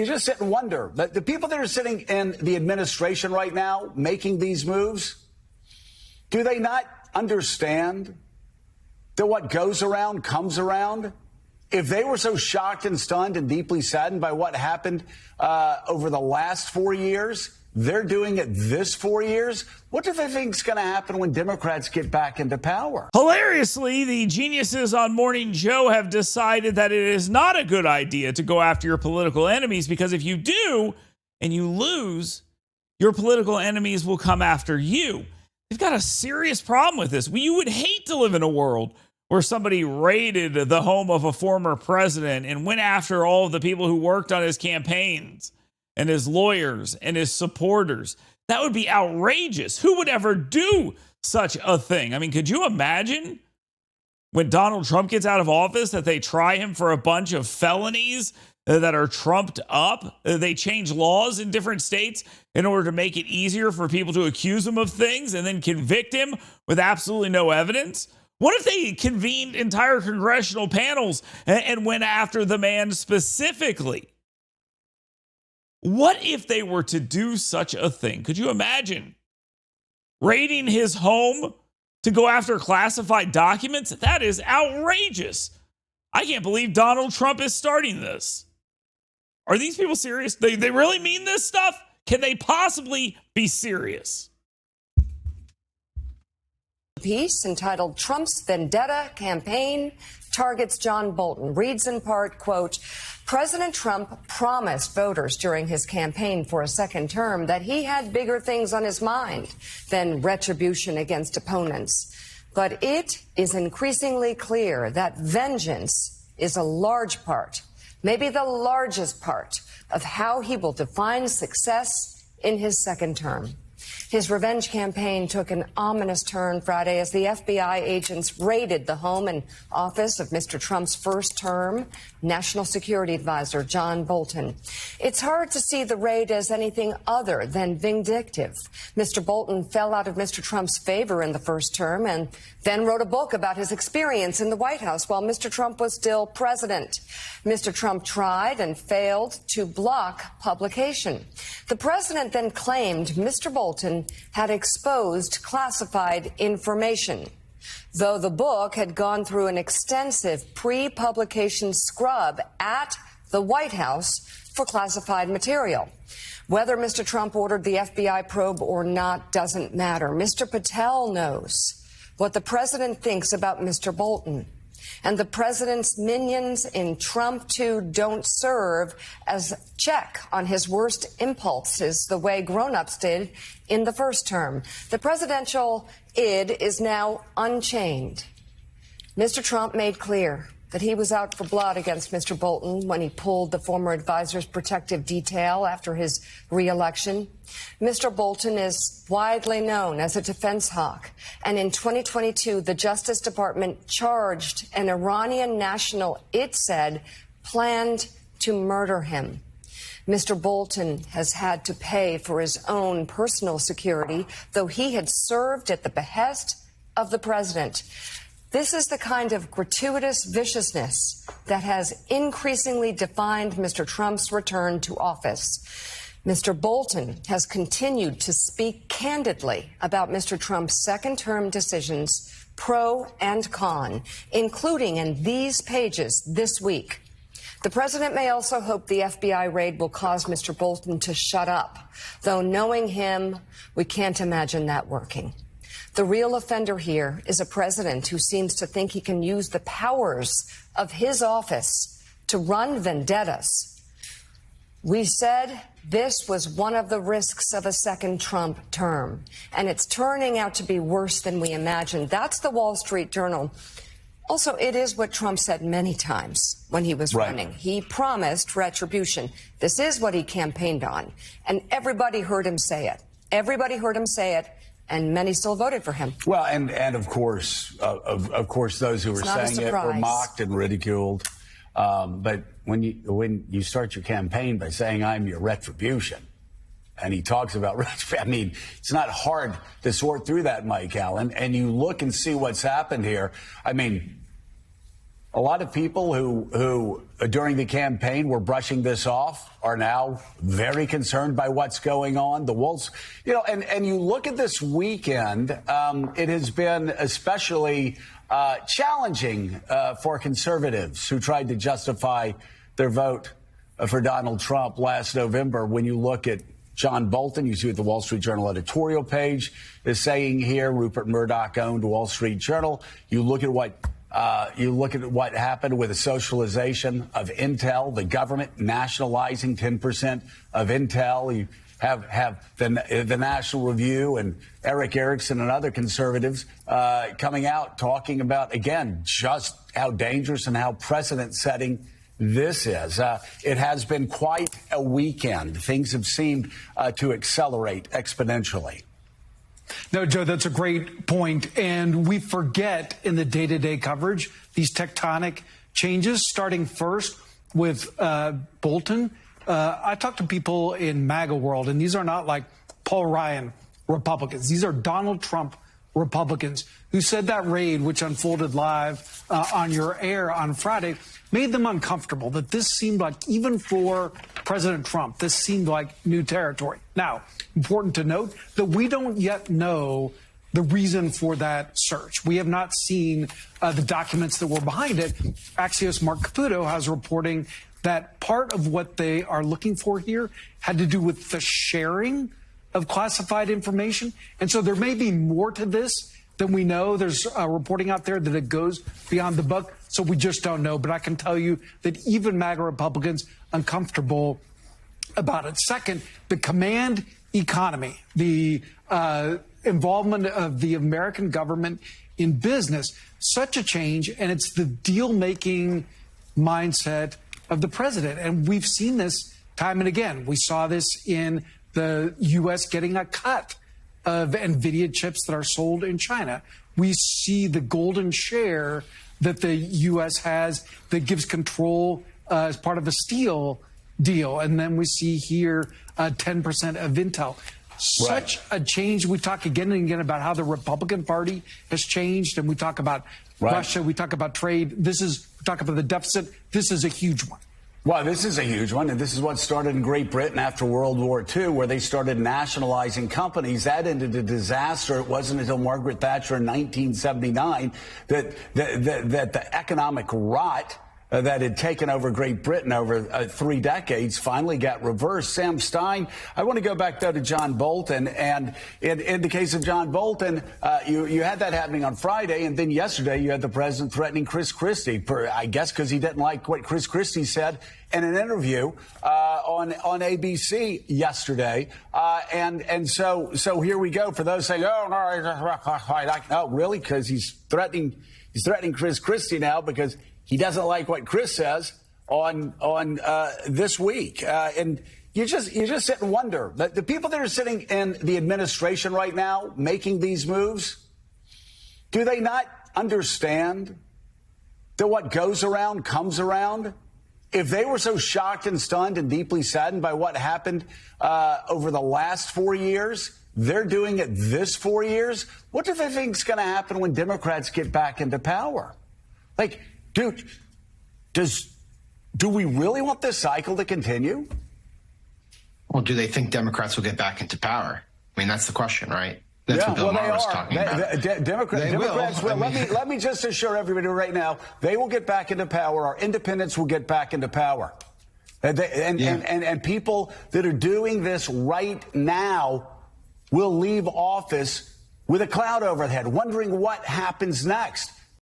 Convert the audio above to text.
You just sit and wonder, the people that are sitting in the administration right now making these moves, do they not understand that what goes around comes around? If they were so shocked and stunned and deeply saddened by what happened over the last 4 years, they're doing it this 4 years. What do they think is going to happen when Democrats get back into power? Hilariously, the geniuses on Morning Joe have decided that it is not a good idea to go after your political enemies, because if you do and you lose, your political enemies will come after you. They've got a serious problem with this. You would hate to live in a world where somebody raided the home of a former president and went after all of the people who worked on his campaigns and his lawyers and his supporters. That would be outrageous. Who would ever do such a thing? I mean, could you imagine when Donald Trump gets out of office that they try him for a bunch of felonies that are trumped up? They change laws in different states in order to make it easier for people to accuse him of things and then convict him with absolutely no evidence. What if they convened entire congressional panels and went after the man specifically? What if they were to do such a thing? Could you imagine raiding his home to go after classified documents? That is outrageous. I can't believe Donald Trump is starting this. Are these people serious? They really mean this stuff? Can they possibly be serious? Piece entitled Trump's Vendetta Campaign Targets John Bolton reads in part, quote, President Trump promised voters during his campaign for a second term that he had bigger things on his mind than retribution against opponents. But it is increasingly clear that vengeance is a large part, maybe the largest part, of how he will define success in his second term. His revenge campaign took an ominous turn Friday as the FBI agents raided the home and office of Mr. Trump's first-term National Security Advisor, John Bolton. It's hard to see the raid as anything other than vindictive. Mr. Bolton fell out of Mr. Trump's favor in the first term and then wrote a book about his experience in the White House while Mr. Trump was still president. Mr. Trump tried and failed to block publication. The president then claimed Mr. Bolton had exposed classified information, though the book had gone through an extensive pre-publication scrub at the White House for classified material. Whether Mr. Trump ordered the FBI probe or not doesn't matter. Mr. Patel knows what the president thinks about Mr. Bolton. And the president's minions in Trump 2 don't serve as a check on his worst impulses the way grown-ups did in the first term. The presidential id is now unchained. Mr. Trump made clear that he was out for blood against Mr. Bolton when he pulled the former advisor's protective detail after his re-election. Mr. Bolton is widely known as a defense hawk, and in 2022, the Justice Department charged an Iranian national it said planned to murder him. Mr. Bolton has had to pay for his own personal security, though he had served at the behest of the president. This is the kind of gratuitous viciousness that has increasingly defined Mr. Trump's return to office. Mr. Bolton has continued to speak candidly about Mr. Trump's second-term decisions, pro and con, including in these pages this week. The president may also hope the FBI raid will cause Mr. Bolton to shut up, though knowing him, we can't imagine that working. The real offender here is a president who seems to think he can use the powers of his office to run vendettas. We said this was one of the risks of a second Trump term, and it's turning out to be worse than we imagined. That's the Wall Street Journal. Also, it is what Trump said many times when he was running. He promised retribution. This is what he campaigned on, and everybody heard him say it. Everybody heard him say it. And many still voted for him. Well, and of course, those who were saying it were mocked and ridiculed. But when you start your campaign by saying I'm your retribution, and he talks about, I mean, it's not hard to sort through that, Mike Allen. And you look and see what's happened here. I mean, A lot of people who during the campaign were brushing this off are now very concerned by what's going on. The Wolves, and you look at this weekend, it has been especially challenging for conservatives who tried to justify their vote for Donald Trump last November. When you look at John Bolton, you see what the Wall Street Journal editorial page is saying here. Rupert Murdoch owned Wall Street Journal. You look at what happened with the socialization of Intel, the government nationalizing 10% of Intel. You have the National Review and Eric Erickson and other conservatives coming out talking about, again, just how dangerous and how precedent-setting this is. It has been quite a weekend. Things have seemed to accelerate exponentially. No, Joe, that's a great point. And we forget in the day-to-day coverage these tectonic changes, starting first with Bolton. I talk to people in MAGA world, and these are not like Paul Ryan Republicans. These are Donald Trump Republicans who said that raid, which unfolded live on your air on Friday, made them uncomfortable, that this seemed like, even for President Trump, this seemed like new territory. Now, important to note that we don't yet know the reason for that search. We have not seen the documents that were behind it. Axios' Mark Caputo has reporting that part of what they are looking for here had to do with the sharing of classified information. And so there may be more to this than we know. There's reporting out there that it goes beyond the book, so we just don't know. But I can tell you that even MAGA Republicans uncomfortable about it. Second, the command economy, the involvement of the American government in business, such a change, and it's the deal-making mindset of the president. And we've seen this time and again. We saw this in the U.S. getting a cut of NVIDIA chips that are sold in China. We see the golden share that the U.S. has that gives control as part of a steel deal. And then we see here 10% of Intel. Such a change. We talk again and again about how the Republican Party has changed, and we talk about Russia, we talk about trade. We talk about the deficit. This is a huge one. Well, this is a huge one, and this is what started in Great Britain after World War II, where they started nationalizing companies. That ended a disaster. It wasn't until Margaret Thatcher in 1979 that the economic rot that had taken over Great Britain over 3 decades finally got reversed. Sam Stein, I want to go back, though, to John Bolton. And in the case of John Bolton, you had that happening on Friday. And then yesterday you had the president threatening Chris Christie, I guess because he didn't like what Chris Christie said in an interview on ABC yesterday. And so here we go for those saying, oh, really? Because he's threatening Chris Christie now because he doesn't like what Chris says on this week. And you just sit and wonder. The people that are sitting in the administration right now making these moves, do they not understand that what goes around comes around? If they were so shocked and stunned and deeply saddened by what happened over the last 4 years, they're doing it this 4 years. What do they think is going to happen when Democrats get back into power? Like, dude, do we really want this cycle to continue? Well, do they think Democrats will get back into power? I mean, that's the question, right? That's what Bill Maher was talking about. Democrats will. Let me just assure everybody right now, they will get back into power. Our independents will get back into power. And people that are doing this right now will leave office with a cloud over their head, wondering what happens next.